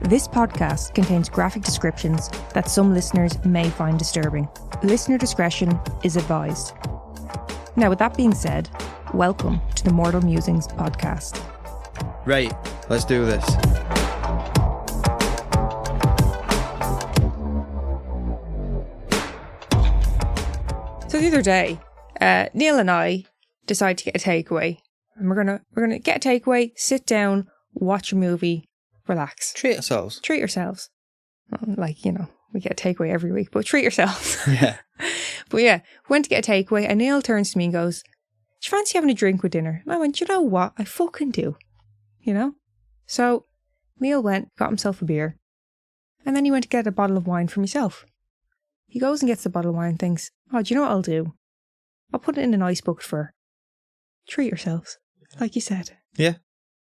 This podcast contains graphic descriptions that some listeners may find disturbing. Listener discretion is advised. Now, with that being said, welcome to the Mortal Musings podcast. Right, let's do this. So the other day, Neil and I decided to get a takeaway. And we're gonna get a takeaway, sit down, watch a movie, relax. Treat ourselves. Treat yourselves. Well, like, you know, we get a takeaway every week, but treat yourselves. Yeah. But yeah, went to get a takeaway and Neil turns to me and goes, "Do you fancy having a drink with dinner?" And I went, "You know what? I fucking do." You know? So Neil went, got himself a beer, and then he went to get a bottle of wine for himself. He goes and gets the bottle of wine and thinks, "Oh, do you know what I'll do? I'll put it in an ice bucket for her." Treat yourselves, like you said. Yeah.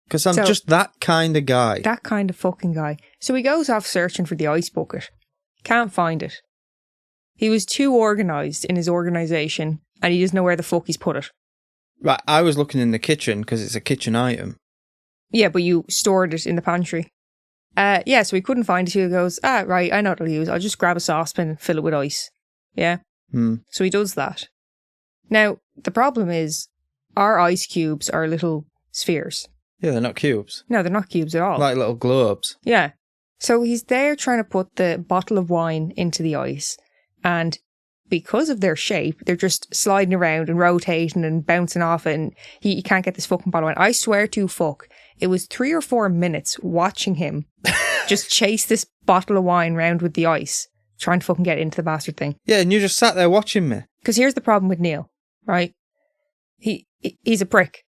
Because I'm just that kind of guy. That kind of fucking guy. So he goes off searching for the ice bucket. Can't find it. He was too organised in his organisation and he doesn't know where the fuck he's put it. Right, I was looking in the kitchen because it's a kitchen item. Yeah, but you stored it in the pantry. Yeah, so he couldn't find it. So he goes, right, I know what I'll use. I'll just grab a saucepan and fill it with ice. Yeah? So he does that. Now, the problem is, our ice cubes are little spheres. Yeah, they're not cubes. No, they're not cubes at all. Like little globes. Yeah. So he's there trying to put the bottle of wine into the ice. And because of their shape, they're just sliding around and rotating and bouncing off it. And he can't get this fucking bottle of wine. I swear to fuck, it was 3 or 4 minutes watching him just chase this bottle of wine round with the ice, trying to fucking get into the bastard thing. Yeah, and you just sat there watching me. Because here's the problem with Neil, right? He's a prick.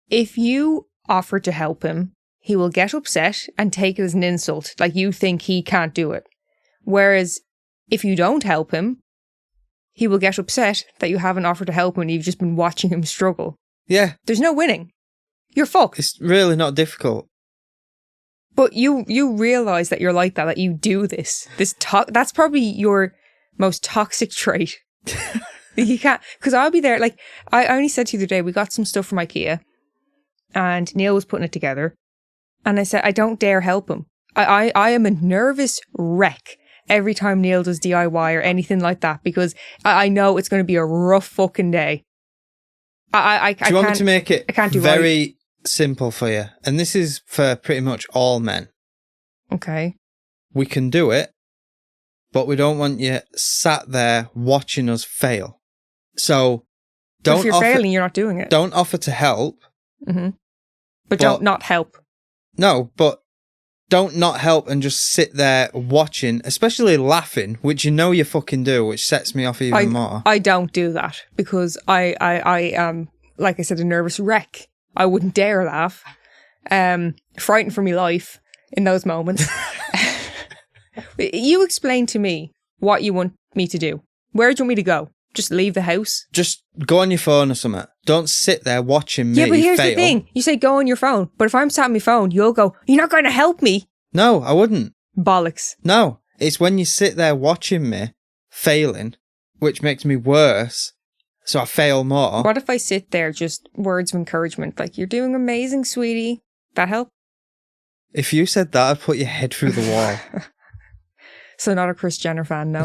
If you offer to help him, he will get upset and take it as an insult, like you think he can't do it. Whereas if you don't help him, he will get upset that you haven't offered to help him and you've just been watching him struggle. Yeah. There's no winning. You're fucked. It's really not difficult. But you realise that you're like that you do this. That's probably your most toxic trait. You can't, because I'll be there, like, I only said to you the other day, we got some stuff from IKEA and Neil was putting it together and I said, I don't dare help him. I am a nervous wreck every time Neil does DIY or anything like that because I know it's going to be a rough fucking day. Do you want me to make it very simple for you? And this is for pretty much all men. Okay. We can do it, but we don't want you sat there watching us fail. So, if you're failing, you're not doing it. Don't offer to help. Mm-hmm. But don't not help. No, but don't not help and just sit there watching, especially laughing, which you know you fucking do, which sets me off even more. I don't do that because I am, like I said, a nervous wreck. I wouldn't dare laugh. Frightened for my life in those moments. You explain to me what you want me to do. Where do you want me to go? Just leave the house? Just go on your phone or something. Don't sit there watching me fail. Yeah, but here's the thing. You say go on your phone. But if I'm sat on my phone, you'll go, "You're not going to help me." No, I wouldn't. Bollocks. No, it's when you sit there watching me failing, which makes me worse. So I fail more. What if I sit there, just words of encouragement? Like, "You're doing amazing, sweetie." That help? If you said that, I'd put your head through the wall. So not a Kris Jenner fan, no.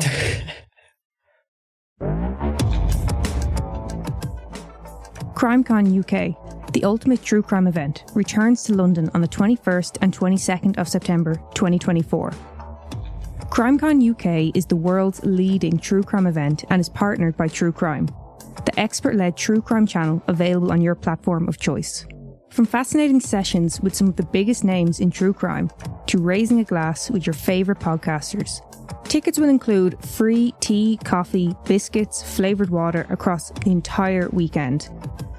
CrimeCon UK, the ultimate true crime event, returns to London on the 21st and 22nd of September 2024. CrimeCon UK is the world's leading true crime event and is partnered by True Crime, the expert-led true crime channel available on your platform of choice. From fascinating sessions with some of the biggest names in true crime to raising a glass with your favourite podcasters, tickets will include free tea, coffee, biscuits, flavoured water across the entire weekend.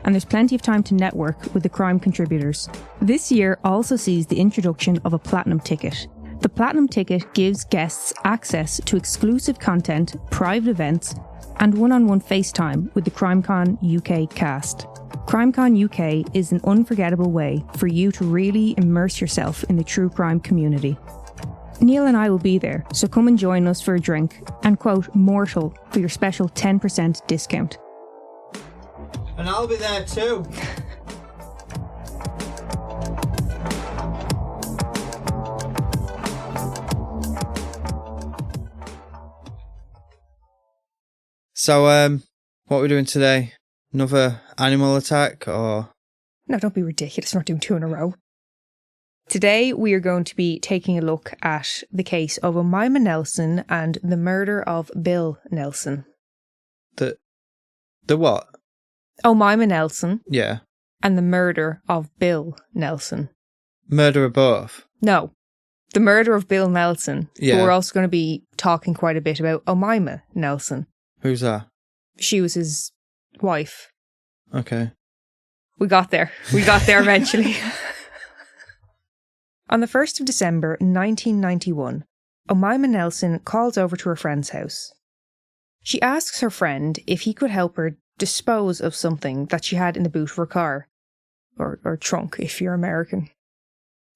And there's plenty of time to network with the crime contributors. This year also sees the introduction of a platinum ticket. The platinum ticket gives guests access to exclusive content, private events, and one-on-one FaceTime with the CrimeCon UK cast. CrimeCon UK is an unforgettable way for you to really immerse yourself in the true crime community. Neil and I will be there, so come and join us for a drink and quote Mortal for your special 10% discount. And I'll be there too. So, what are we doing today? Another animal attack, or? No, don't be ridiculous. We're not doing 2 in a row. Today, we are going to be taking a look at the case of Omaima Nelson and the murder of Bill Nelson. The what? Omaima Nelson. Yeah. And the murder of Bill Nelson. Murder of both? No. The murder of Bill Nelson. Yeah. But we're also going to be talking quite a bit about Omaima Nelson. Who's that? She was his wife. Okay. We got there. We got there eventually. On the 1st of December 1991, Omaima Nelson calls over to her friend's house. She asks her friend if he could help her dispose of something that she had in the boot of her car. Or trunk, if you're American.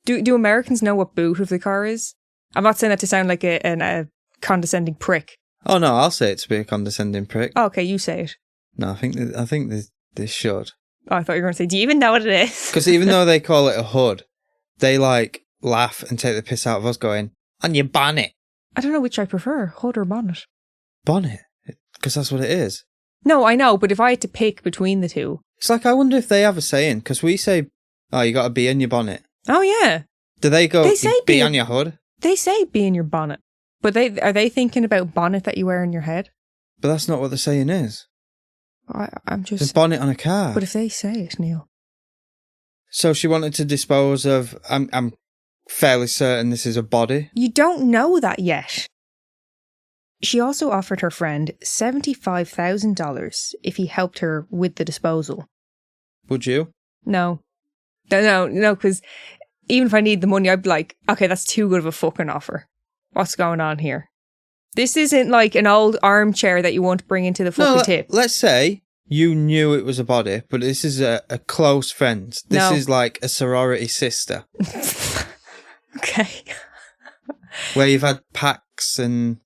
Do Americans know what boot of the car is? I'm not saying that to sound like a condescending prick. Oh no, I'll say it to be a condescending prick. Oh, okay, you say it. No, I think they should. Oh, I thought you were going to say, do you even know what it is? Because even though they call it a hood, they laugh and take the piss out of us going, on your bonnet. I don't know which I prefer, hood or bonnet. Bonnet? Because that's what it is. No, I know, but if I had to pick between the two. It's like, I wonder if they have a saying, because we say, oh, you got to be in your bonnet. Oh, yeah. Do they go, they say be on your hood? They say be in your bonnet. But are they thinking about bonnet that you wear on your head? But that's not what the saying is. I'm just... The bonnet on a car. But if they say it, Neil. So she wanted to dispose of, I'm fairly certain this is a body. You don't know that yet. She also offered her friend $75,000 if he helped her with the disposal. Would you? No, because even if I need the money, I'd be like, okay, that's too good of a fucking offer. What's going on here? This isn't like an old armchair that you want to bring into the fucking tip. Let's say you knew it was a body, but this is a close friend. This is like a sorority sister. Okay. Where you've had packs and,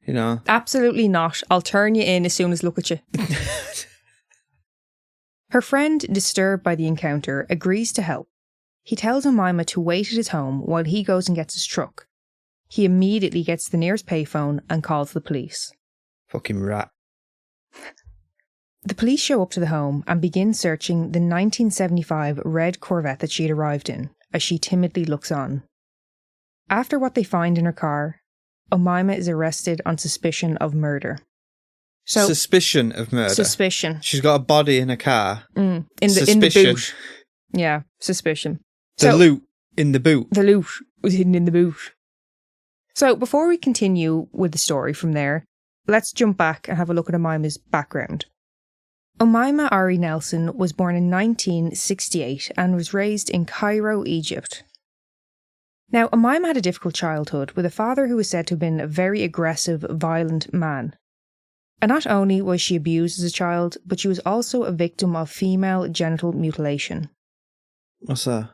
you know. Absolutely not. I'll turn you in as soon as look at you. Her friend, disturbed by the encounter, agrees to help. He tells Omaima to wait at his home while he goes and gets his truck. He immediately gets the nearest payphone and calls the police. Fucking rat. The police show up to the home and begin searching the 1975 red Corvette that she had arrived in, as she timidly looks on. After what they find in her car, Omaima is arrested on suspicion of murder. So, suspicion of murder? Suspicion. She's got a body in a car. In the boot. Yeah, suspicion. The loot in the boot. The loot was hidden in the boot. So before we continue with the story from there, let's jump back and have a look at Omaima's background. Omaima Ari Nelson was born in 1968 and was raised in Cairo, Egypt. Now, Omaima had a difficult childhood with a father who was said to have been a very aggressive, violent man. And not only was she abused as a child, but she was also a victim of female genital mutilation. What's that?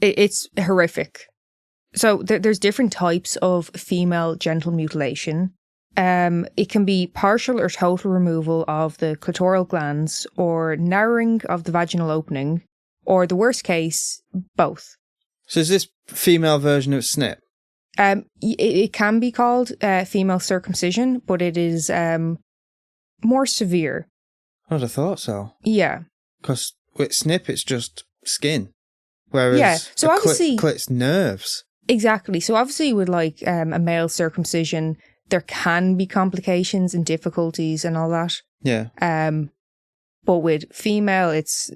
It's horrific. So there's different types of female genital mutilation. It can be partial or total removal of the clitoral glands, or narrowing of the vaginal opening, or the worst case, both. So is this female version of snip? It can be called female circumcision, but it is more severe. I'd have thought so. Yeah. Because with snip, it's just skin. Whereas so obviously, clit's nerves. Exactly. So obviously with like a male circumcision, there can be complications and difficulties and all that. Yeah. But with female, it's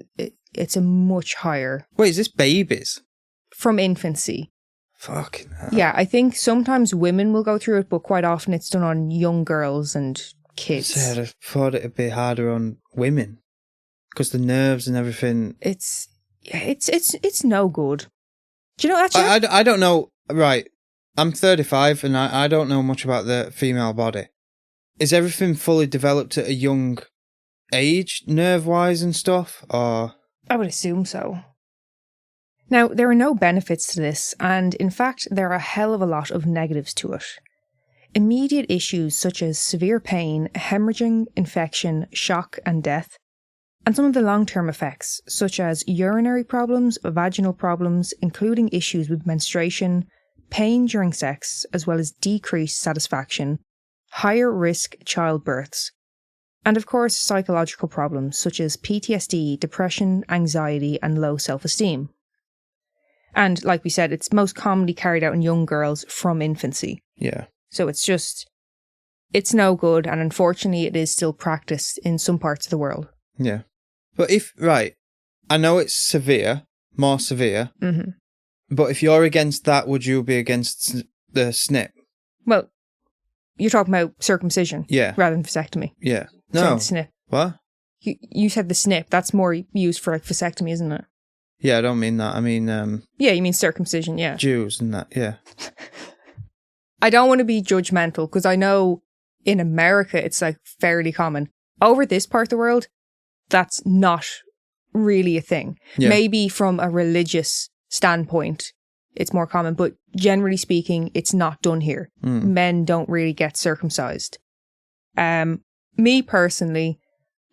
a much higher. Wait, is this babies? From infancy. Fucking hell. Yeah, I think sometimes women will go through it, but quite often it's done on young girls and kids. I'd have thought it'd be harder on women because the nerves and everything. It's no good. Do you know actually? I don't know. Right, I'm 35 and I don't know much about the female body. Is everything fully developed at a young age, nerve-wise and stuff, or? I would assume so. Now, there are no benefits to this, and in fact, there are a hell of a lot of negatives to it. Immediate issues such as severe pain, hemorrhaging, infection, shock, and death, and some of the long-term effects, such as urinary problems, vaginal problems, including issues with menstruation, pain during sex, as well as decreased satisfaction, higher risk childbirths, And of course, psychological problems such as PTSD, depression, anxiety, and low self-esteem. And like we said, it's most commonly carried out in young girls from infancy. Yeah. So it's no good, and unfortunately it is still practiced in some parts of the world. Yeah. But I know it's severe, more severe, but if you're against that, would you be against the snip? Well, you're talking about circumcision, Yeah. rather than vasectomy. Yeah. Sorry, No. the snip. What? You said the snip. That's more used for like vasectomy, isn't it? Yeah, I don't mean that. I mean, Yeah, you mean circumcision, yeah. Jews and that, yeah. I don't want to be judgmental because I know in America it's like fairly common. Over this part of the world, that's not really a thing. Yeah. Maybe from a religious standpoint, it's more common, but generally speaking, it's not done here. Men don't really get circumcised. Me personally,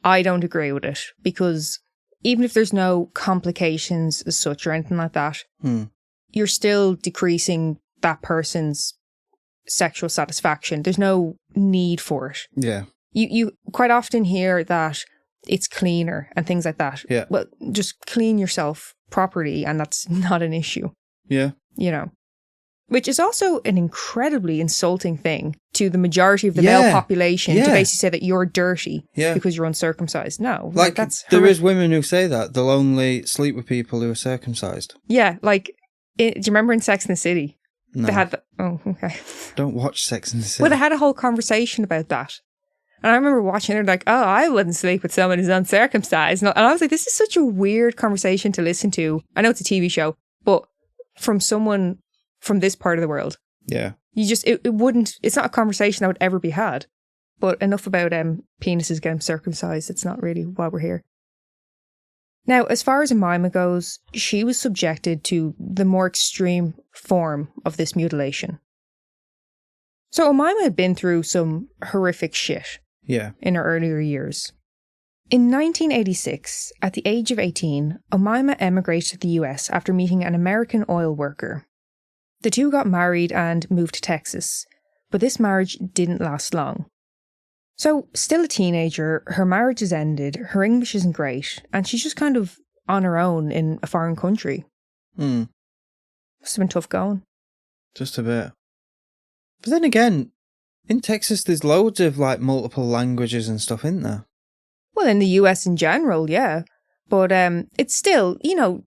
I don't agree with it because even if there's no complications as such or anything like that, you're still decreasing that person's sexual satisfaction. There's no need for it. Yeah. You quite often hear that it's cleaner and things like that. Yeah. Well, just clean yourself properly and that's not an issue. Yeah. You know. Which is also an incredibly insulting thing to the majority of the male population to basically say that you're dirty because you're uncircumcised. No. Like that's there is women who say that. They'll only sleep with people who are circumcised. Yeah, like, do you remember in Sex and the City? No. They had oh, okay. Don't watch Sex and the City. Well, they had a whole conversation about that. And I remember watching it like, oh, I wouldn't sleep with someone who's uncircumcised. And I was like, this is such a weird conversation to listen to. I know it's a TV show, but from someone from this part of the world. Yeah. You just, it wouldn't, it's not a conversation that would ever be had. But enough about penises getting circumcised. It's not really why we're here. Now, as far as Omaima goes, she was subjected to the more extreme form of this mutilation. So Omaima had been through some horrific shit in her earlier years. In 1986, at the age of 18, Omaima emigrated to the US after meeting an American oil worker. The two got married and moved to Texas, but this marriage didn't last long. So, still a teenager, her marriage has ended, her English isn't great, and she's just kind of on her own in a foreign country. Must have been tough going. Just a bit. But then again, in Texas there's loads of like multiple languages and stuff, isn't there? Well, in the US in general, yeah. But it's still, you know,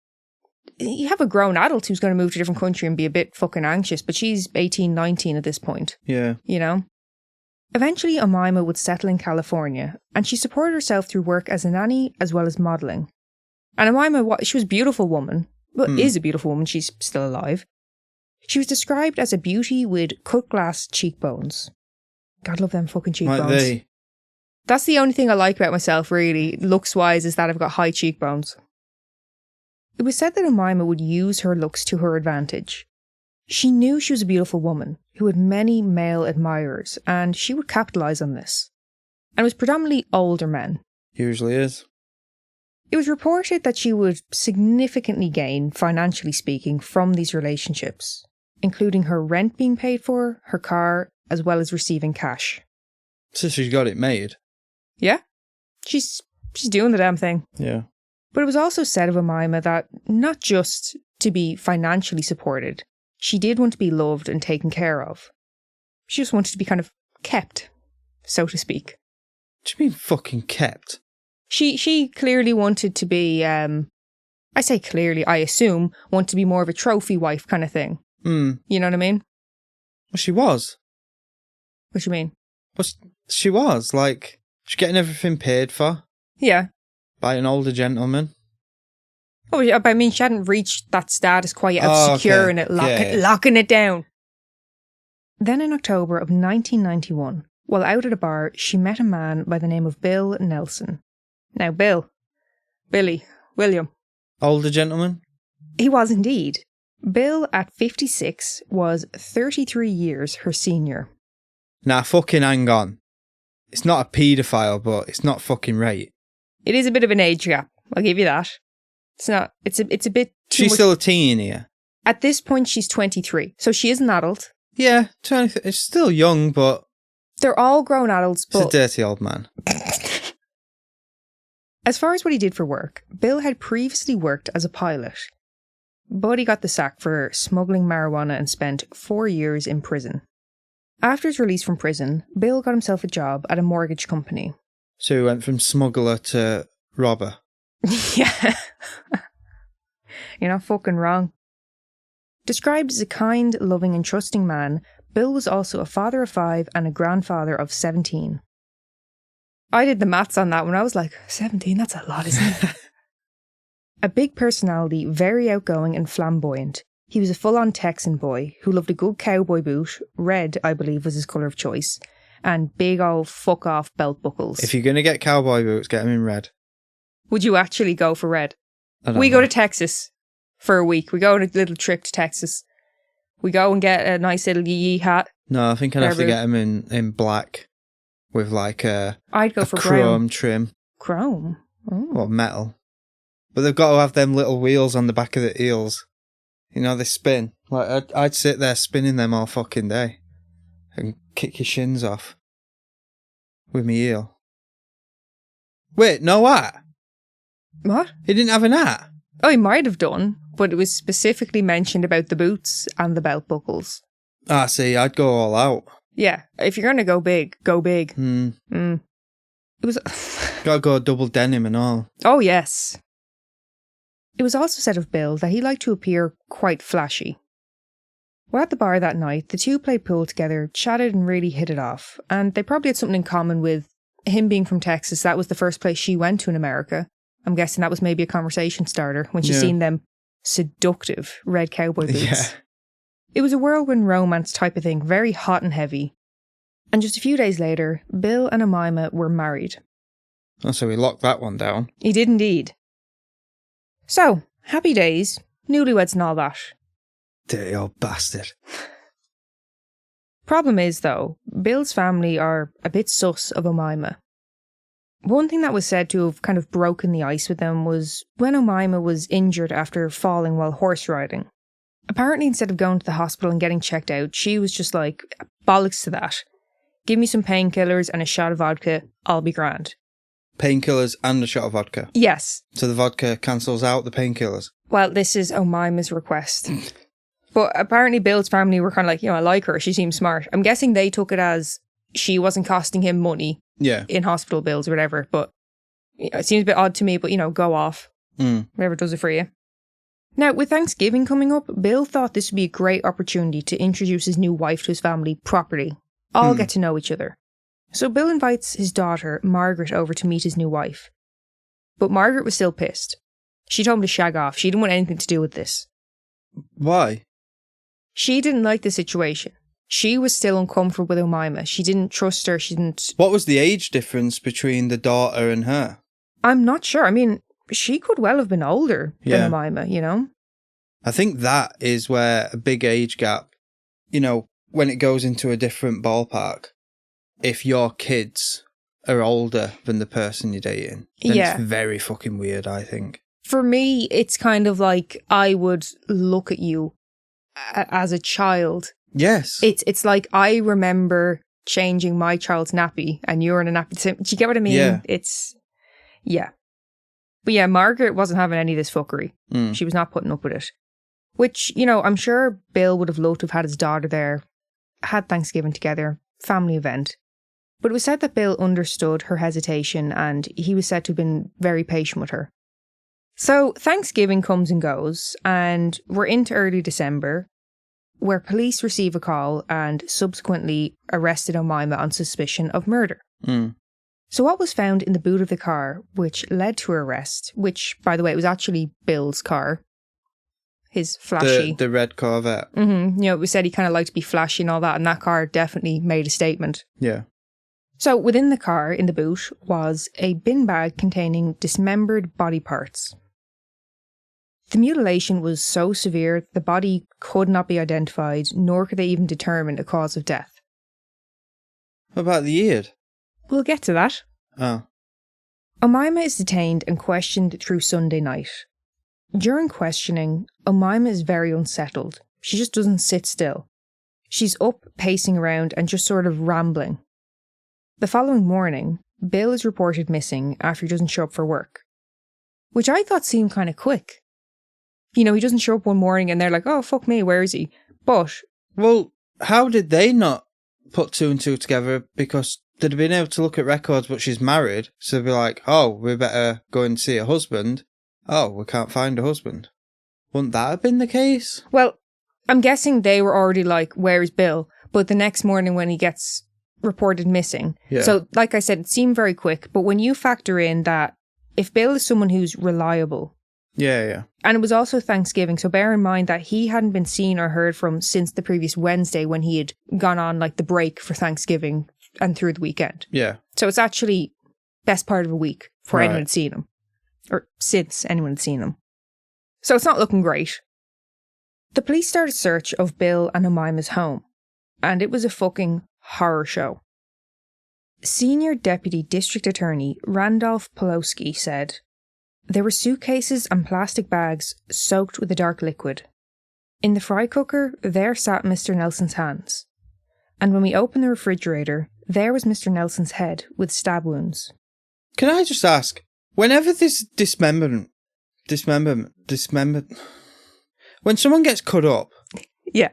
you have a grown adult who's going to move to a different country and be a bit fucking anxious, but she's 18, 19 at this point. Yeah. You know? Eventually, Omaima would settle in California, and she supported herself through work as a nanny as well as modelling. And Omaima, she was a beautiful woman. Well, is a beautiful woman. She's still alive. She was described as a beauty with cut glass cheekbones. God love them fucking cheekbones. That's the only thing I like about myself, really, looks-wise, is that I've got high cheekbones. It was said that Omaima would use her looks to her advantage. She knew she was a beautiful woman who had many male admirers, and she would capitalise on this. And it was predominantly older men. Usually is. It was reported that she would significantly gain, financially speaking, from these relationships, including her rent being paid for, her car, as well as receiving cash. So she's got it made. Yeah. She's doing the damn thing. Yeah. But it was also said of Omaima that not just to be financially supported, she did want to be loved and taken care of. She just wanted to be kind of kept, so to speak. What do you mean fucking kept? She clearly wanted to be, I say clearly, I assume, want to be more of a trophy wife kind of thing. You know what I mean? Well, she was. What do you mean? Well, she was, like, she's getting everything paid for. Yeah. By an older gentleman. Oh, yeah, but I mean, she hadn't reached that status quite yet of securing it, locking it down. Then in October of 1991, while out at a bar, she met a man by the name of Bill Nelson. Now, William. Older gentleman? He was indeed. Bill, at 56, was 33 years her senior. Nah, fucking hang on. It's not a paedophile, but it's not fucking right. It is a bit of an age gap, I'll give you that. It's not, it's a bit too She's much. still a teen here. At this point, she's 23, so she is an adult. Yeah, 20, it's still young, but... They're all grown adults, but... It's a dirty old man. As far as what he did for work, Bill had previously worked as a pilot, but he got the sack for smuggling marijuana and spent 4 years in prison. After his release from prison, Bill got himself a job at a mortgage company. So he went from smuggler to robber. Yeah. You're not fucking wrong. Described as a kind, loving and trusting man, Bill was also a father of 5 and a grandfather of 17. I did the maths on that when I was like, 17, that's a lot, isn't it? A big personality, very outgoing and flamboyant. He was a full-on Texan boy who loved a good cowboy boot, red, I believe, was his colour of choice, and big old fuck-off belt buckles. If you're going to get cowboy boots, get them in red. Would you actually go for red? We go to Texas for a week. We go on a little trip to Texas. We go and get a nice little yee hat. No, I think I'd have to get them in black with like I'd go for chrome trim. Chrome? Oh. Or metal. But they've got to have them little wheels on the back of the heels. You know, they spin. Like I'd sit there spinning them all fucking day and kick your shins off with my heel. Wait, no hat? What? He didn't have an hat? Oh, he might have done, but it was specifically mentioned about the boots and the belt buckles. Ah, see, I'd go all out. Yeah, if you're going to go big, go big. It was... Gotta go double denim and all. Oh, yes. It was also said of Bill that he liked to appear quite flashy. While at the bar that night, the two played pool together, chatted and really hit it off, and they probably had something in common with him being from Texas. That was the first place she went to in America. I'm guessing that was maybe a conversation starter when she seen them seductive red cowboy boots. Yeah. It was a whirlwind romance type of thing, very hot and heavy. And just a few days later, Bill and Omaima were married. Oh, so he locked that one down. He did indeed. So, happy days, newlyweds and all that. Dirty old bastard. Problem is, though, Bill's family are a bit sus of Omaima. One thing that was said to have kind of broken the ice with them was when Omaima was injured after falling while horse riding. Apparently, instead of going to the hospital and getting checked out, she was just like, bollocks to that. Give me some painkillers and a shot of vodka, I'll be grand. Painkillers and a shot of vodka? Yes. So the vodka cancels out the painkillers? Well, this is Omaima's request. But apparently Bill's family were kind of like, I like her, she seems smart. I'm guessing they took it as she wasn't costing him money in hospital bills or whatever. But it seems a bit odd to me, but go off. Whatever does it for you. Now, with Thanksgiving coming up, Bill thought this would be a great opportunity to introduce his new wife to his family properly. All get to know each other. So Bill invites his daughter, Margaret, over to meet his new wife. But Margaret was still pissed. She told him to shag off. She didn't want anything to do with this. Why? She didn't like the situation. She was still uncomfortable with Omaima. She didn't trust her. She didn't... What was the age difference between the daughter and her? I'm not sure. I mean, she could well have been older than Omaima, I think that is where a big age gap, when it goes into a different ballpark, if your kids are older than the person you're dating, then it's very fucking weird, I think. For me, it's kind of like I would look at you as a child. Yes. It's like I remember changing my child's nappy and you're in a nappy. Do you get what I mean? Yeah. But yeah, Margaret wasn't having any of this fuckery. She was not putting up with it. Which, I'm sure Bill would have loved to have had his daughter there, had Thanksgiving together, family event. But it was said that Bill understood her hesitation and he was said to have been very patient with her. So Thanksgiving comes and goes, and we're into early December, where police receive a call and subsequently arrested Omaima on suspicion of murder. So what was found in the boot of the car, which led to her arrest, which, by the way, it was actually Bill's car, his flashy... The red Corvette. It was said he kind of liked to be flashy and all that, and that car definitely made a statement. Yeah. So within the car, in the boot, was a bin bag containing dismembered body parts. The mutilation was so severe the body could not be identified, nor could they even determine a cause of death. What about the ear? We'll get to that. Oh. Omaima is detained and questioned through Sunday night. During questioning, Omaima is very unsettled. She just doesn't sit still. She's up, pacing around and just sort of rambling. The following morning, Bill is reported missing after he doesn't show up for work, which I thought seemed kind of quick. You know, he doesn't show up one morning and they're like, oh, fuck me, where is he? But... Well, how did they not put two and two together? Because they'd have been able to look at records, but she's married, so they'd be like, oh, we better go and see her husband. Oh, we can't find her husband. Wouldn't that have been the case? Well, I'm guessing they were already like, where is Bill? But the next morning when he gets reported missing. Yeah. So, like I said, it seemed very quick. But when you factor in that if Bill is someone who's reliable. Yeah. And it was also Thanksgiving. So bear in mind that he hadn't been seen or heard from since the previous Wednesday when he had gone on like the break for Thanksgiving and through the weekend. Yeah. So it's actually best part of a week before Right. anyone had seen him. Or since anyone had seen him. So it's not looking great. The police started a search of Bill and Omaima's home. And it was a fucking horror show. Senior Deputy District Attorney Randolph Poloski said, there were suitcases and plastic bags soaked with a dark liquid. In the fry cooker, there sat Mr. Nelson's hands. And when we opened the refrigerator, there was Mr. Nelson's head with stab wounds. Can I just ask, whenever this dismemberment, when someone gets cut up, Yeah.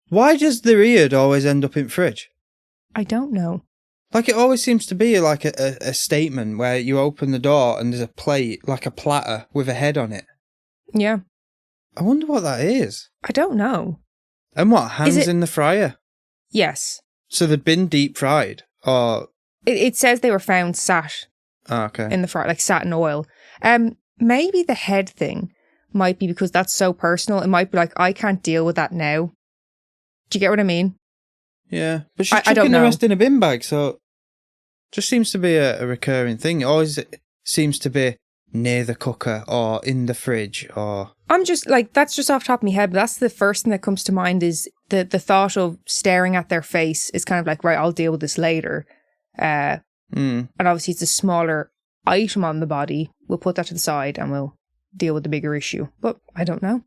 why does the ear always end up in fridge? I don't know. Like, it always seems to be like a statement where you open the door and there's a plate, like a platter with a head on it. Yeah. I wonder what that is. I don't know. And what, hands it- in the fryer? Yes. So they'd been deep fried? Or... It says they were found sat Oh, okay. in the fry, like sat in oil. Maybe the head thing might be because that's so personal. It might be like, I can't deal with that now. Do you get what I mean? Yeah, but she's I don't chucking the know. rest in a bin bag, so just seems to be a recurring thing. It always seems to be near the cooker or in the fridge or... I'm just like, that's just off the top of my head, but that's the first thing that comes to mind is the thought of staring at their face is kind of like, right, I'll deal with this later. And obviously it's a smaller item on the body. We'll put that to the side and we'll deal with the bigger issue. But I don't know.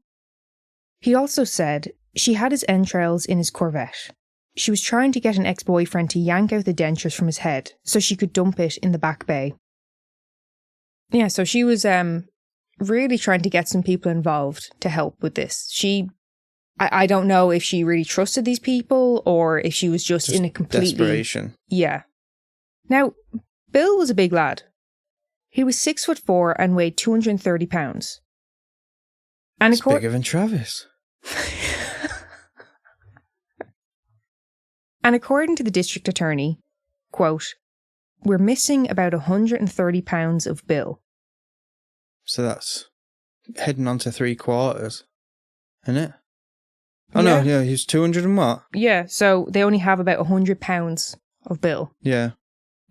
He also said she had his entrails in his Corvette. She was trying to get an ex-boyfriend to yank out the dentures from his head so she could dump it in the back bay. Yeah, so she was really trying to get some people involved to help with this. I don't know if she really trusted these people or if she was just in a completely... desperation. Yeah. Now, Bill was a big lad. He was 6'4" and weighed 230 pounds. And It's bigger than Travis. And according to the district attorney, quote, we're missing about 130 pounds of Bill. So that's heading on to 3/4, isn't it? Oh Yeah. no, yeah, he's 200 and what? Yeah, so they only have about 100 pounds of Bill. Yeah.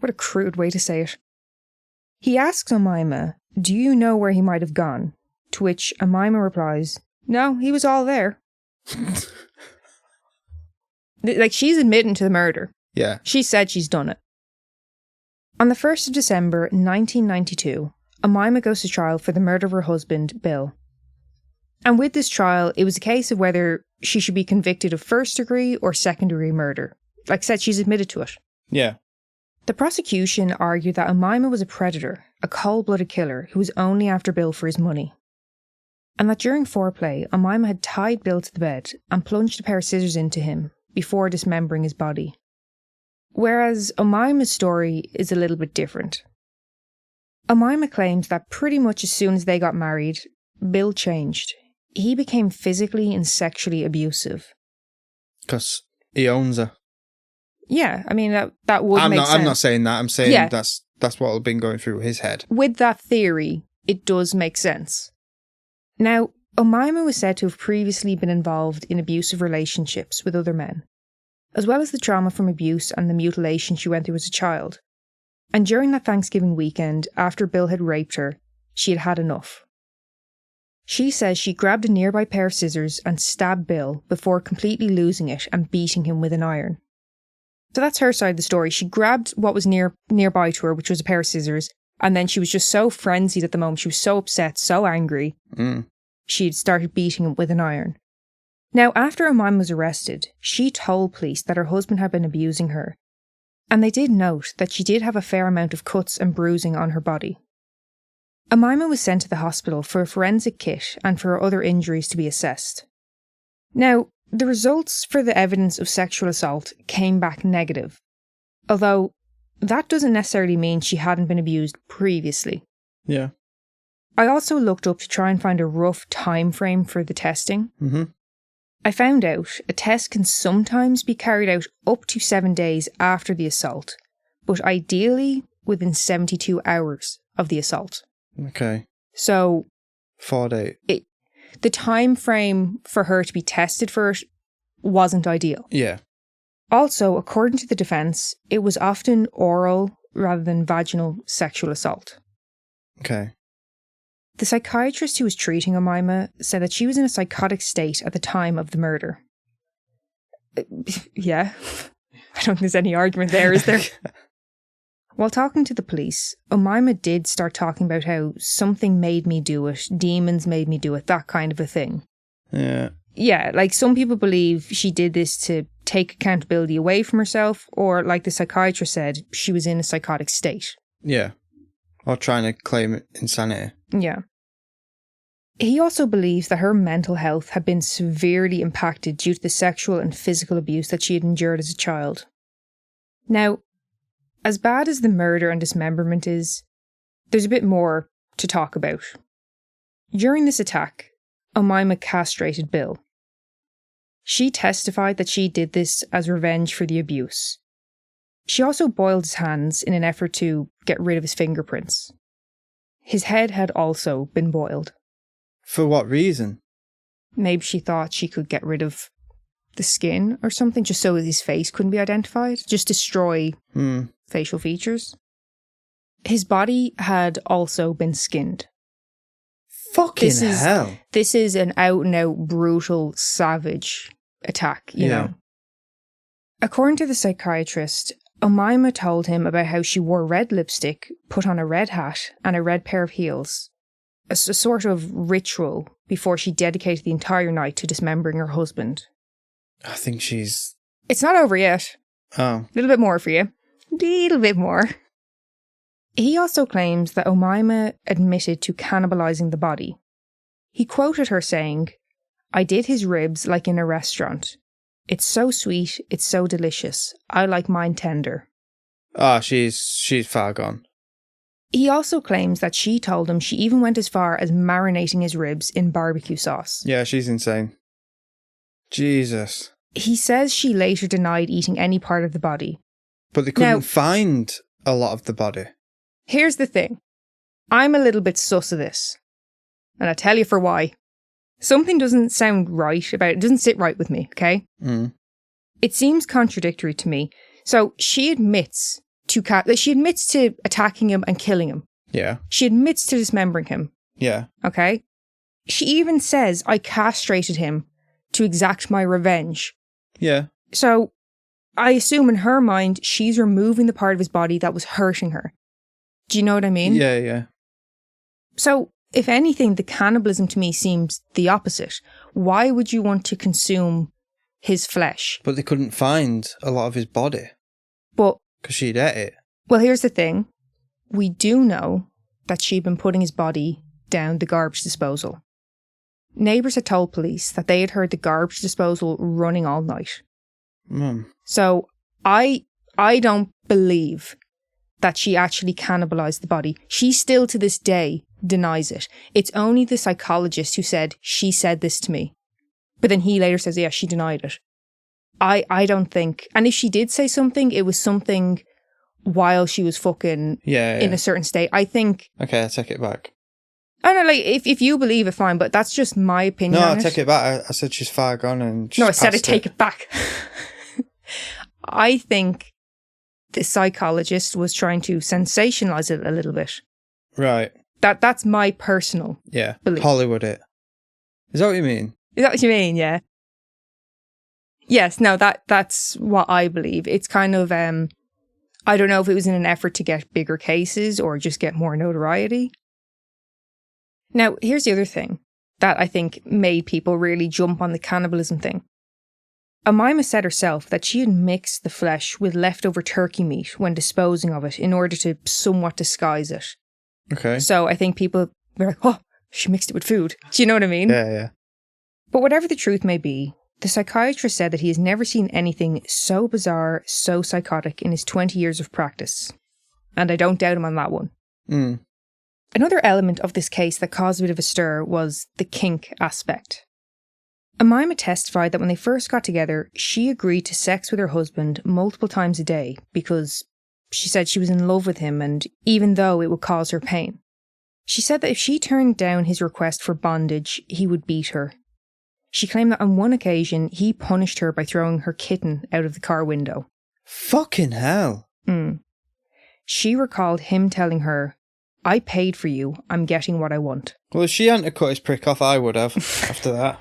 What a crude way to say it. He asks Omaima, do you know where he might have gone? To which Omaima replies, no, he was all there. Like, she's admitting to the murder. Yeah. She said she's done it. On the 1st of December 1992, Omaima goes to trial for the murder of her husband, Bill. And with this trial, it was a case of whether she should be convicted of first degree or second degree murder. Like I said, she's admitted to it. Yeah. The prosecution argued that Omaima was a predator, a cold-blooded killer who was only after Bill for his money. And that during foreplay, Omaima had tied Bill to the bed and plunged a pair of scissors into him before dismembering his body. Whereas Omaima's story is a little bit different. Omaima claims that pretty much as soon as they got married, Bill changed. He became physically and sexually abusive. Because he owns her. Yeah, I mean, that would make sense. I'm not saying that. I'm saying Yeah. that's what had been going through his head. With that theory, it does make sense. Now, Omaima was said to have previously been involved in abusive relationships with other men, as well as the trauma from abuse and the mutilation she went through as a child. And during that Thanksgiving weekend, after Bill had raped her, she had had enough. She says she grabbed a nearby pair of scissors and stabbed Bill before completely losing it and beating him with an iron. So that's her side of the story. She grabbed what was nearby to her, which was a pair of scissors, and then she was just so frenzied at the moment. She was so upset, so angry. She'd started beating him with an iron. Now, after Omaima was arrested, she told police that her husband had been abusing her. And they did note that she did have a fair amount of cuts and bruising on her body. Omaima was sent to the hospital for a forensic kit and for her other injuries to be assessed. Now, the results for the evidence of sexual assault came back negative, although that doesn't necessarily mean she hadn't been abused previously. Yeah. I also looked up to try and find a rough time frame for the testing. Mm-hmm. I found out a test can sometimes be carried out up to 7 days after the assault, but ideally within 72 hours of the assault. Okay. So 4 days. The time frame for her to be tested for it wasn't ideal. Yeah. Also, according to the defence, it was often oral rather than vaginal sexual assault. Okay. The psychiatrist who was treating Omaima said that she was in a psychotic state at the time of the murder. Yeah, I don't think there's any argument there, is there? While talking to the police, Omaima did start talking about how something made me do it, demons made me do it, that kind of a thing. Yeah. Yeah, like some people believe she did this to take accountability away from herself, or like the psychiatrist said, she was in a psychotic state. Yeah. Or trying to claim insanity. Yeah. He also believes that her mental health had been severely impacted due to the sexual and physical abuse that she had endured as a child. Now, as bad as the murder and dismemberment is, there's a bit more to talk about. During this attack, Omaima castrated Bill. She testified that she did this as revenge for the abuse. She also boiled his hands in an effort to get rid of his fingerprints. His head had also been boiled. For what reason? Maybe she thought she could get rid of the skin or something, just so his face couldn't be identified. Just destroy facial features. His body had also been skinned. Fucking hell. This is an out-and-out brutal, savage attack, you know. According to the psychiatrist, Omaima told him about how she wore red lipstick, put on a red hat and a red pair of heels. A sort of ritual before she dedicated the entire night to dismembering her husband. I think she's... It's not over yet. Oh. A little bit more for you. A little bit more. He also claims that Omaima admitted to cannibalizing the body. He quoted her saying, "I did his ribs like in a restaurant. It's so sweet, it's so delicious. I like mine tender." Oh, she's far gone. He also claims that she told him she even went as far as marinating his ribs in barbecue sauce. Yeah, she's insane. Jesus. He says she later denied eating any part of the body. But they couldn't find a lot of the body. Here's the thing. I'm a little bit sus of this. And I'll tell you for why. Something doesn't sound right about it. It doesn't sit right with me, okay? It seems contradictory to me. So she admits to attacking him and killing him. Yeah. She admits to dismembering him. Yeah. Okay? She even says, "I castrated him to exact my revenge." Yeah. So I assume in her mind, she's removing the part of his body that was hurting her. Do you know what I mean? Yeah, yeah. So, if anything, the cannibalism to me seems the opposite. Why would you want to consume his flesh? But they couldn't find a lot of his body. But... because she'd ate it. Well, here's the thing. We do know that she'd been putting his body down the garbage disposal. Neighbours had told police that they had heard the garbage disposal running all night. So, I don't believe that she actually cannibalized the body. She still to this day denies it. It's only the psychologist who said, "She said this to me." But then he later says, yeah, she denied it. I don't think, and if she did say something, it was something while she was fucking in a certain state. I think... Okay, I take it back. I don't know, like, if you believe it, fine, but that's just my opinion. No, on I take it back. I said she's far gone and no, I said I take it back. I think the psychologist was trying to sensationalize it a little bit. Right. That's my personal belief. Hollywood it. Is that what you mean? Is that what you mean? Yeah. Yes, no, that's what I believe. It's kind of, I don't know if it was in an effort to get bigger cases or just get more notoriety. Now, here's the other thing that I think made people really jump on the cannibalism thing. Omaima said herself that she had mixed the flesh with leftover turkey meat when disposing of it in order to somewhat disguise it. Okay. So I think people were like, oh, she mixed it with food. Do you know what I mean? Yeah. But whatever the truth may be, the psychiatrist said that he has never seen anything so bizarre, so psychotic in his 20 years of practice. And I don't doubt him on that one. Mm. Another element of this case that caused a bit of a stir was the kink aspect. Omaima testified that when they first got together, she agreed to sex with her husband multiple times a day because she said she was in love with him, and even though it would cause her pain. She said that if she turned down his request for bondage, he would beat her. She claimed that on one occasion, he punished her by throwing her kitten out of the car window. Fucking hell. She recalled him telling her, I paid for you, I'm getting what I want. Well, if she hadn't have cut his prick off, I would have, after that.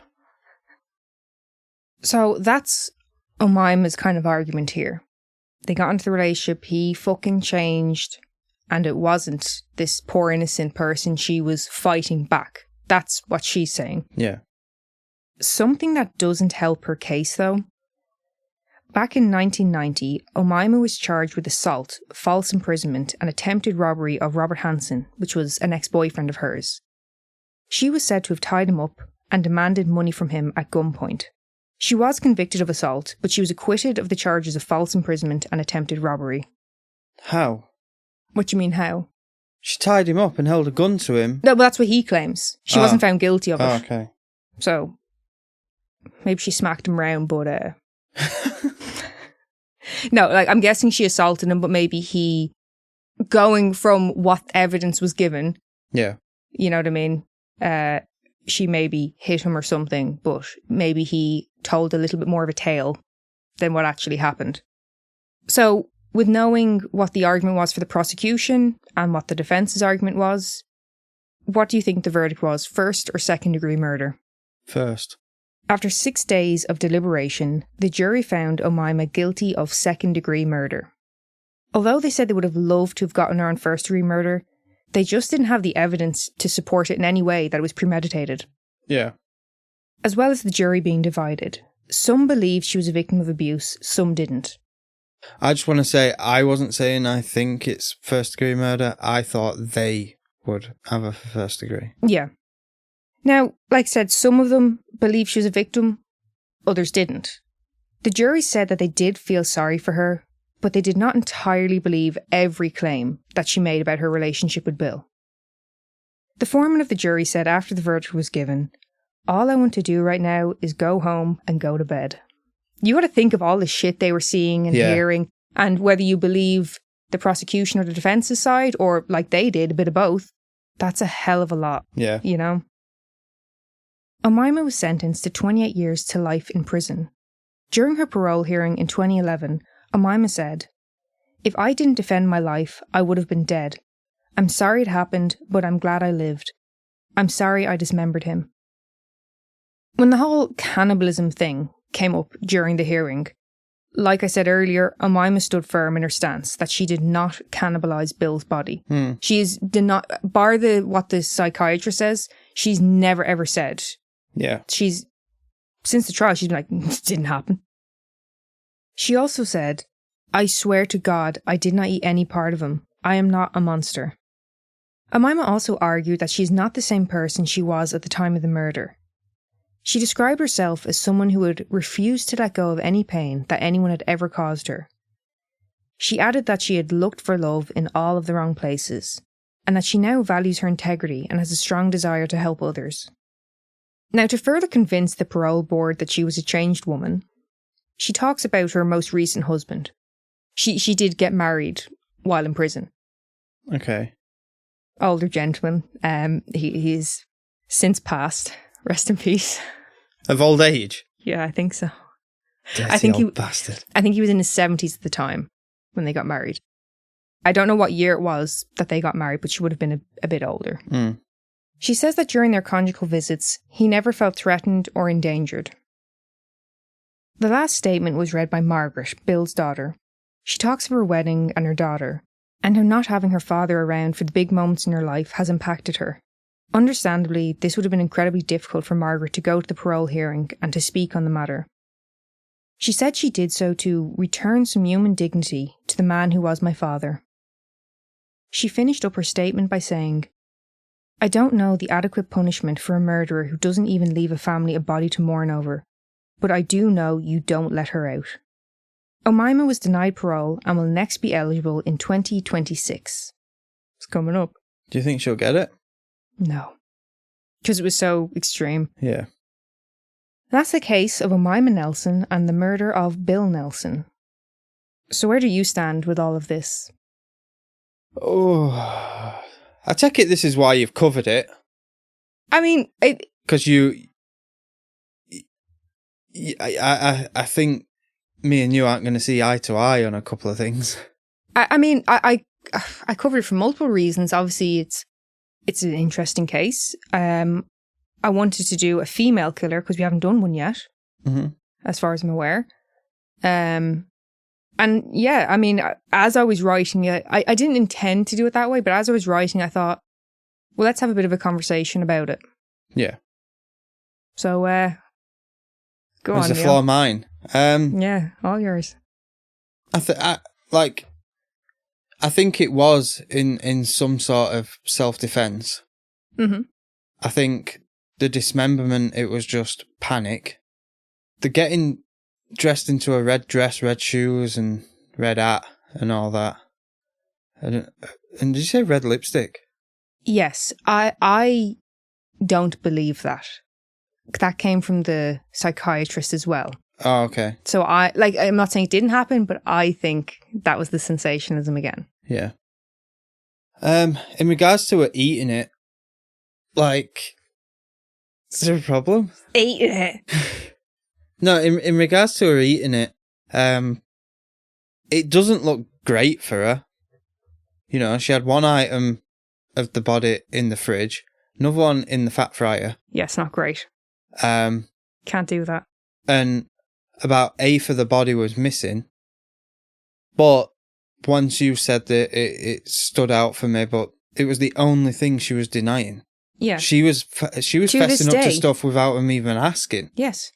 So that's Omaima's kind of argument here. They got into the relationship, he fucking changed, and it wasn't this poor innocent person, she was fighting back. That's what she's saying. Yeah. Something that doesn't help her case, though. Back in 1990, Omaima was charged with assault, false imprisonment, and attempted robbery of Robert Hansen, which was an ex-boyfriend of hers. She was said to have tied him up and demanded money from him at gunpoint. She was convicted of assault, but she was acquitted of the charges of false imprisonment and attempted robbery. How? What do you mean, how? She tied him up and held a gun to him. No, but that's what he claims. She wasn't found guilty of it. Oh, okay. So, maybe she smacked him round, but no, like, I'm guessing she assaulted him, but maybe he, going from what evidence was given. Yeah. You know what I mean? She maybe hit him or something, but maybe he told a little bit more of a tale than what actually happened. So, with knowing what the argument was for the prosecution and what the defence's argument was, what do you think the verdict was? First or second degree murder? First. After 6 days of deliberation, the jury found Omaima guilty of second degree murder. Although they said they would have loved to have gotten her on first degree murder, they just didn't have the evidence to support it in any way that it was premeditated. Yeah. As well as the jury being divided, some believed she was a victim of abuse, some didn't. I just want to say, I wasn't saying I think it's first degree murder. I thought they would have a first degree. Yeah. Now, like I said, some of them believed she was a victim, others didn't. The jury said that they did feel sorry for her, but they did not entirely believe every claim that she made about her relationship with Bill. The foreman of the jury said after the verdict was given, all I want to do right now is go home and go to bed. You got to think of all the shit they were seeing and hearing, and whether you believe the prosecution or the defence's side, or like they did, a bit of both, that's a hell of a lot. Yeah. You know? Omaima was sentenced to 28 years to life in prison. During her parole hearing in 2011, Omaima said, if I didn't defend my life, I would have been dead. I'm sorry it happened, but I'm glad I lived. I'm sorry I dismembered him. When the whole cannibalism thing came up during the hearing, like I said earlier, Omaima stood firm in her stance that she did not cannibalise Bill's body. Did not, bar what the psychiatrist says, she's never ever said. Yeah. Since the trial, she's been like, it didn't happen. She also said, I swear to God, I did not eat any part of him. I am not a monster. Omaima also argued that she is not the same person she was at the time of the murder. She described herself as someone who would refuse to let go of any pain that anyone had ever caused her. She added that she had looked for love in all of the wrong places, and that she now values her integrity and has a strong desire to help others. Now, to further convince the parole board that she was a changed woman, she talks about her most recent husband. She did get married while in prison. Okay. Older gentleman. He's since passed. Rest in peace. Of old age? Yeah, I think so. Dirty old bastard. I think he was in his 70s at the time when they got married. I don't know what year it was that they got married, but she would have been a bit older. Mm. She says that during their conjugal visits, he never felt threatened or endangered. The last statement was read by Margaret, Bill's daughter. She talks of her wedding and her daughter, and how not having her father around for the big moments in her life has impacted her. Understandably, this would have been incredibly difficult for Margaret to go to the parole hearing and to speak on the matter. She said she did so to return some human dignity to the man who was my father. She finished up her statement by saying, I don't know the adequate punishment for a murderer who doesn't even leave a family a body to mourn over, but I do know you don't let her out. Omaima was denied parole and will next be eligible in 2026. It's coming up. Do you think she'll get it? No. Because it was so extreme. Yeah. That's the case of Omaima Nelson and the murder of Bill Nelson. So where do you stand with all of this? Oh, I take it this is why you've covered it. I mean, because I think me and you aren't going to see eye to eye on a couple of things. I covered it for multiple reasons. Obviously, it's an interesting case. I wanted to do a female killer because we haven't done one yet, as far as I'm aware. And yeah, I mean, as I was writing it, I didn't intend to do it that way, but as I was writing, I thought, well, let's have a bit of a conversation about it. Yeah. So, go was on, the Neil. floor mine? Yeah, all yours. I think it was in some sort of self-defense. Mm-hmm. I think the dismemberment, it was just panic. The getting dressed into a red dress, red shoes, and red hat, and all that. And did you say red lipstick? Yes, I don't believe that. That came from the psychiatrist as well. Oh, okay. So I'm not saying it didn't happen, but I think that was the sensationalism again. Yeah. In regards to her eating it, is there a problem? Eating it? No, in regards to her eating it, it doesn't look great for her. You know, she had one item of the body in the fridge, another one in the fat fryer. Yes, not great. Can't do that. And about eighth of the body was missing. But once you said that, it stood out for me, but it was the only thing she was denying. Yeah. She was fessing up to stuff without him even asking. Yes.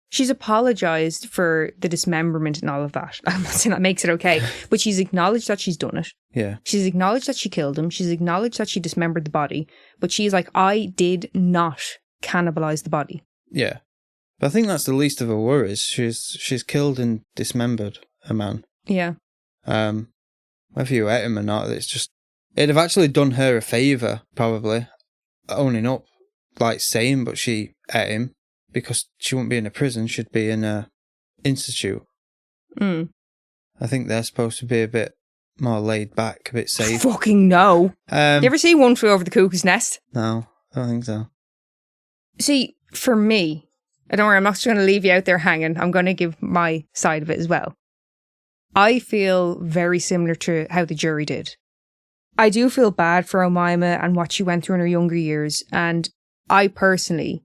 She's apologised for the dismemberment and all of that. I'm not saying that makes it okay, but she's acknowledged that she's done it. Yeah. She's acknowledged that she killed him. She's acknowledged that she dismembered the body. But she's like, I did not cannibalise the body. Yeah. But I think that's the least of her worries. She's killed and dismembered a man. Yeah. Whether you ate him or not, it'd have actually done her a favour, probably, owning up, saying, but she ate him. Because she wouldn't be in a prison, she'd be in a institute. Mm. I think they're supposed to be a bit more laid back, a bit safe. Fucking no. You ever see One Flew Over the Cuckoo's Nest? No, I don't think so. See, for me, don't worry, I'm not just going to leave you out there hanging. I'm going to give my side of it as well. I feel very similar to how the jury did. I do feel bad for Omaima and what she went through in her younger years, and I personally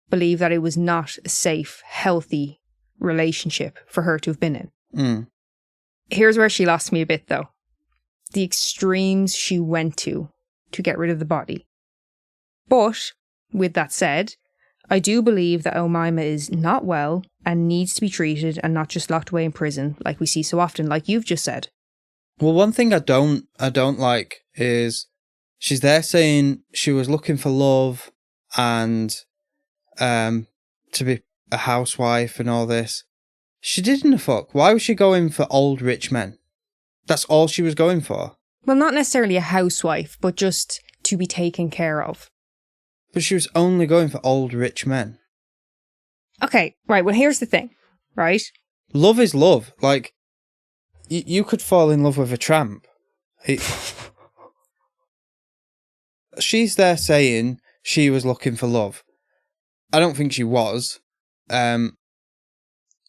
believe that it was not a safe, healthy relationship for her to have been in. Mm. Here's where she lost me a bit, though. The extremes she went to get rid of the body. But, with that said, I do believe that Omaima is not well and needs to be treated and not just locked away in prison like we see so often, like you've just said. Well, one thing I don't like is she's there saying she was looking for love and to be a housewife and all this. She didn't a fuck. Why was she going for old rich men? That's all she was going for. Well, not necessarily a housewife, but just to be taken care of. But she was only going for old rich men. Okay, right, well here's the thing, right? Love is love. You could fall in love with a tramp. She's there saying she was looking for love. I don't think she was.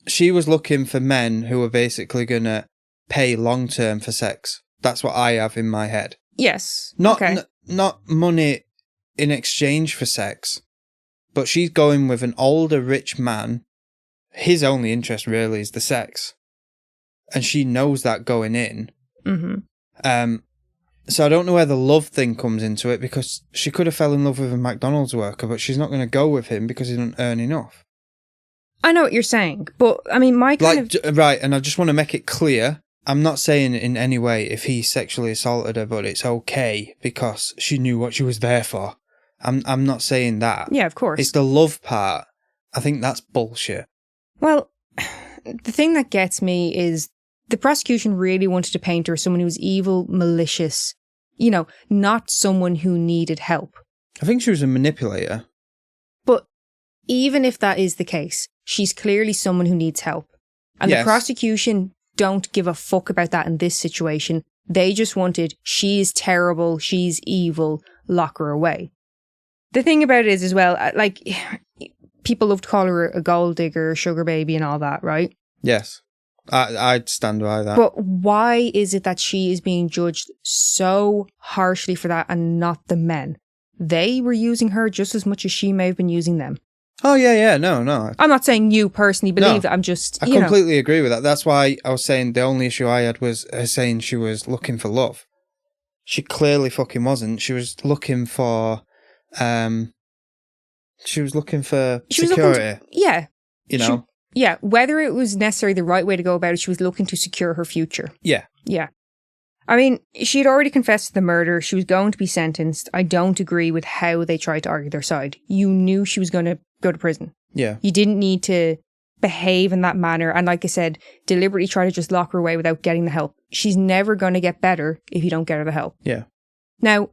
She was looking for men who were basically going to pay long term for sex. That's what I have in my head. Yes. Not okay. Not money in exchange for sex, but she's going with an older rich man. His only interest really is the sex, and she knows that going in. Mm-hmm. So I don't know where the love thing comes into it, because she could have fell in love with a McDonald's worker, but she's not going to go with him because he doesn't earn enough. I know what you're saying, but I mean, my kind of... Right, and I just want to make it clear, I'm not saying in any way if he sexually assaulted her, but it's okay because she knew what she was there for. I'm not saying that. Yeah, of course. It's the love part. I think that's bullshit. Well, the thing that gets me is the prosecution really wanted to paint her as someone who was evil, malicious, you know, not someone who needed help. I think she was a manipulator. But even if that is the case, she's clearly someone who needs help. And Yes. the prosecution don't give a fuck about that in this situation. They just wanted, she's terrible, she's evil, lock her away. The thing about it is as well, like, people love to call her a gold digger, sugar baby and all that, right? Yes. I'd stand by that. But why is it that she is being judged so harshly for that and not the men? They were using her just as much as she may have been using them. Oh, yeah, no. I'm not saying you personally believe that. I'm just, I completely agree with that. That's why I was saying the only issue I had was her saying she was looking for love. She clearly fucking wasn't. She was looking for, security. Yeah. You know? Yeah. Whether it was necessarily the right way to go about it, she was looking to secure her future. Yeah. Yeah. I mean, she had already confessed to the murder. She was going to be sentenced. I don't agree with how they tried to argue their side. You knew she was going to go to prison. Yeah. You didn't need to behave in that manner. And like I said, deliberately try to just lock her away without getting the help. She's never going to get better if you don't get her the help. Yeah. Now,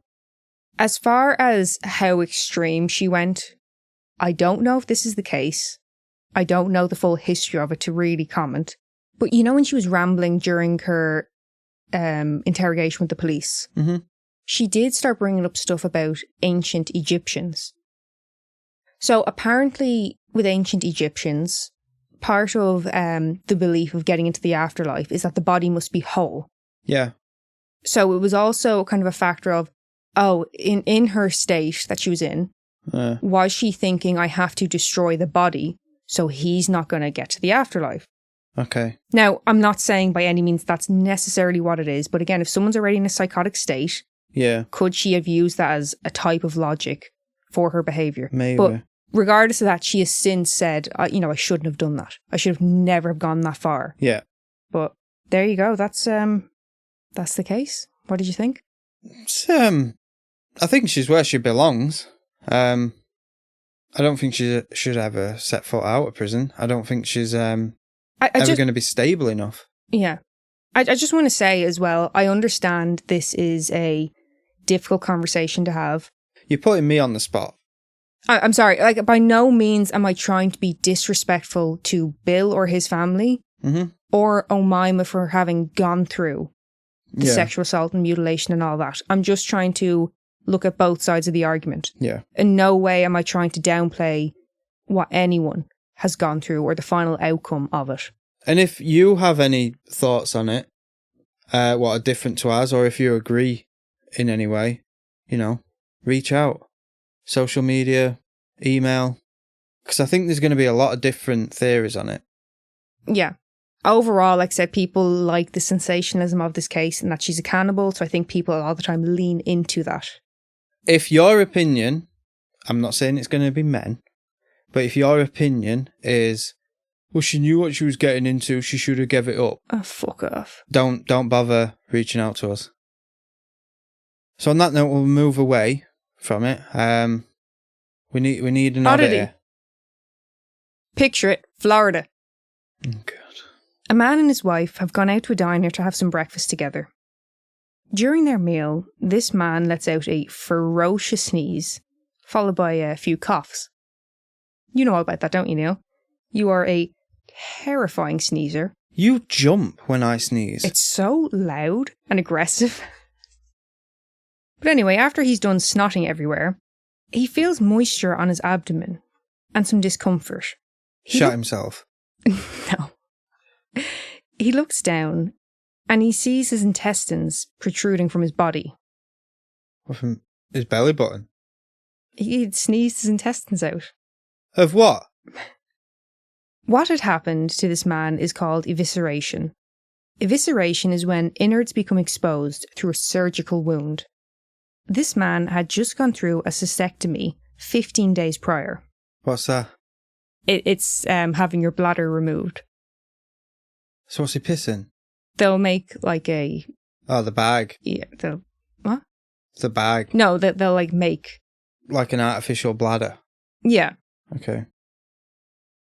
as far as how extreme she went, I don't know if this is the case. I don't know the full history of it to really comment. But you know when she was rambling during her interrogation with the police, she did start bringing up stuff about ancient Egyptians. So apparently with ancient Egyptians, part of the belief of getting into the afterlife is that the body must be whole. Yeah. So it was also kind of a factor of, in her state that she was in, was she thinking, I have to destroy the body so he's not going to get to the afterlife? Okay. Now, I'm not saying by any means that's necessarily what it is, but again, if someone's already in a psychotic state, could she have used that as a type of logic for her behaviour? Maybe. But regardless of that, she has since said, I shouldn't have done that. I should have never gone that far. Yeah. But there you go. That's the case. What did you think? It's, I think she's where she belongs. I don't think she should ever set foot out of prison. I don't think she's ever going to be stable enough. Yeah. I just want to say as well, I understand this is a difficult conversation to have. You're putting me on the spot. I'm sorry. Like, by no means am I trying to be disrespectful to Bill or his family or Omaima for having gone through the sexual assault and mutilation and all that. I'm just trying to look at both sides of the argument. Yeah. In no way am I trying to downplay what anyone has gone through or the final outcome of it. And if you have any thoughts on it, what are different to ours, or if you agree in any way, reach out. Social media, email. Because I think there's going to be a lot of different theories on it. Yeah. Overall, like I said, people like the sensationalism of this case and that she's a cannibal. So I think people all the time lean into that. If your opinion, I'm not saying it's going to be men, but if your opinion is, well, she knew what she was getting into, she should have gave it up. Oh, fuck off. Don't bother reaching out to us. So on that note, we'll move away from it. We need an oddity. Picture it, Florida. Oh, God. A man and his wife have gone out to a diner to have some breakfast together. During their meal, this man lets out a ferocious sneeze, followed by a few coughs. You know all about that, don't you, Neil? You are a terrifying sneezer. You jump when I sneeze. It's so loud and aggressive. But anyway, after he's done snotting everywhere, he feels moisture on his abdomen and some discomfort. Shot himself? No. He looks down and he sees his intestines protruding from his body. What, from his belly button? He'd sneezed his intestines out. Of what? What had happened to this man is called evisceration. Evisceration is when innards become exposed through a surgical wound. This man had just gone through a cystectomy 15 days prior. What's that? it's having your bladder removed. So what's he pissing? They'll make like a... Oh, the bag. Yeah, what? The bag. No, they'll like make... Like an artificial bladder. Yeah. Okay.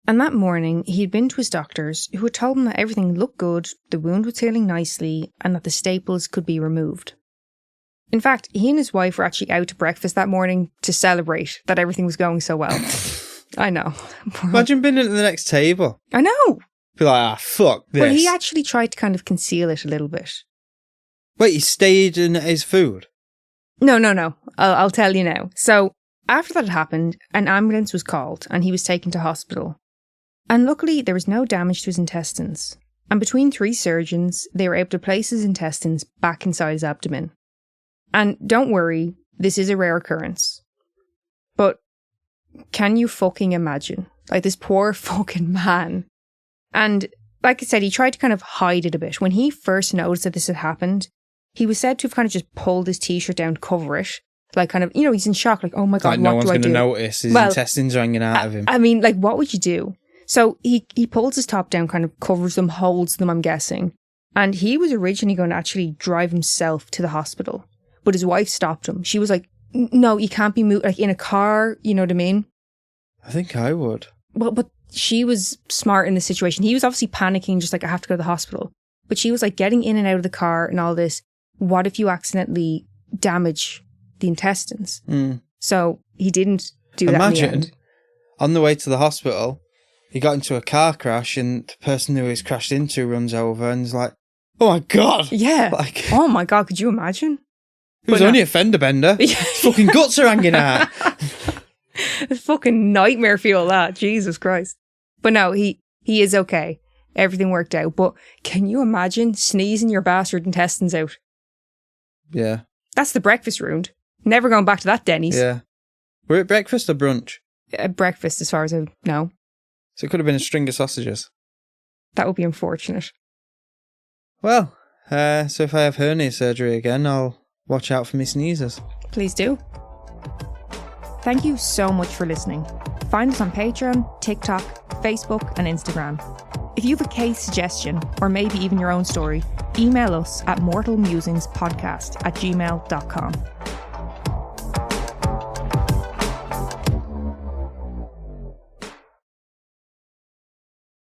And that morning, he'd been to his doctors, who had told him that everything looked good, the wound was healing nicely, and that the staples could be removed. In fact, he and his wife were actually out to breakfast that morning to celebrate that everything was going so well. I know. Imagine being at the next table. I know. Be like, fuck this. But he actually tried to kind of conceal it a little bit. Wait, he stayed in his food? No. I'll tell you now. So, after that had happened, an ambulance was called and he was taken to hospital. And luckily, there was no damage to his intestines. And between 3 surgeons, they were able to place his intestines back inside his abdomen. And don't worry, this is a rare occurrence. But can you fucking imagine? Like, this poor fucking man. And like I said, he tried to kind of hide it a bit. When he first noticed that this had happened, he was said to have kind of just pulled his t-shirt down to cover it. Like, kind of, you know, he's in shock. Like, oh my God, like, what no do I do? one's going to notice. His intestines are hanging out of him. I mean, like, what would you do? So he pulls his top down, kind of covers them, holds them, I'm guessing. And he was originally going to actually drive himself to the hospital. But his wife stopped him. She was like, no, you can't be moved, like, in a car, you know what I mean? I think I would. Well, but she was smart in the situation. He was obviously panicking, just like, I have to go to the hospital. But she was like, getting in and out of the car and all this, what if you accidentally damage the intestines? So he didn't do that in the end. On the way to the hospital, he got into a car crash and the person who he's crashed into runs over and is like, oh my God. Yeah. Like, oh my God, could you imagine? It was only a fender bender. His fucking guts are hanging out. It's a fucking nightmare for you, all that. Jesus Christ. But no, he is okay. Everything worked out. But can you imagine sneezing your bastard intestines out? Yeah. That's the breakfast ruined. Never going back to that Denny's. Yeah. Were it breakfast or brunch? Breakfast, as far as I know. So it could have been a string of sausages. That would be unfortunate. Well, so if I have hernia surgery again, I'll watch out for me sneezes. Please do. Thank you so much for listening. Find us on Patreon, TikTok, Facebook and Instagram. If you have a case suggestion, or maybe even your own story, email us at mortalmusingspodcast@gmail.com.